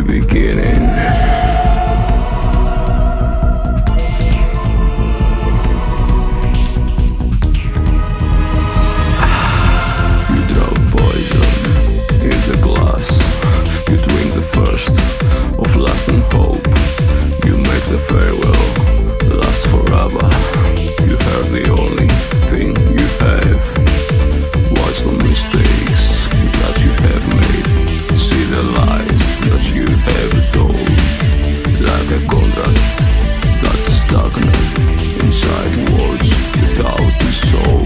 beginning. You drop poison in the glass. You drink the first of lasting hope. You make the farewell last forever. You have the only thing you have. Watch the mistakes that you have made. See the lies that you have told. Like a contrast that's stagnant inside words without the soul.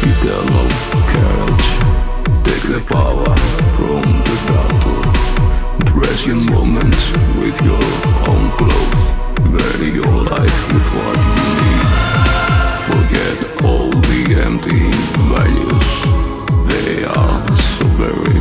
Eternal courage. Take the power from the battle. Dress your moments with your own clothes. Vary your life with what you need. Forget all the empty values. They are so very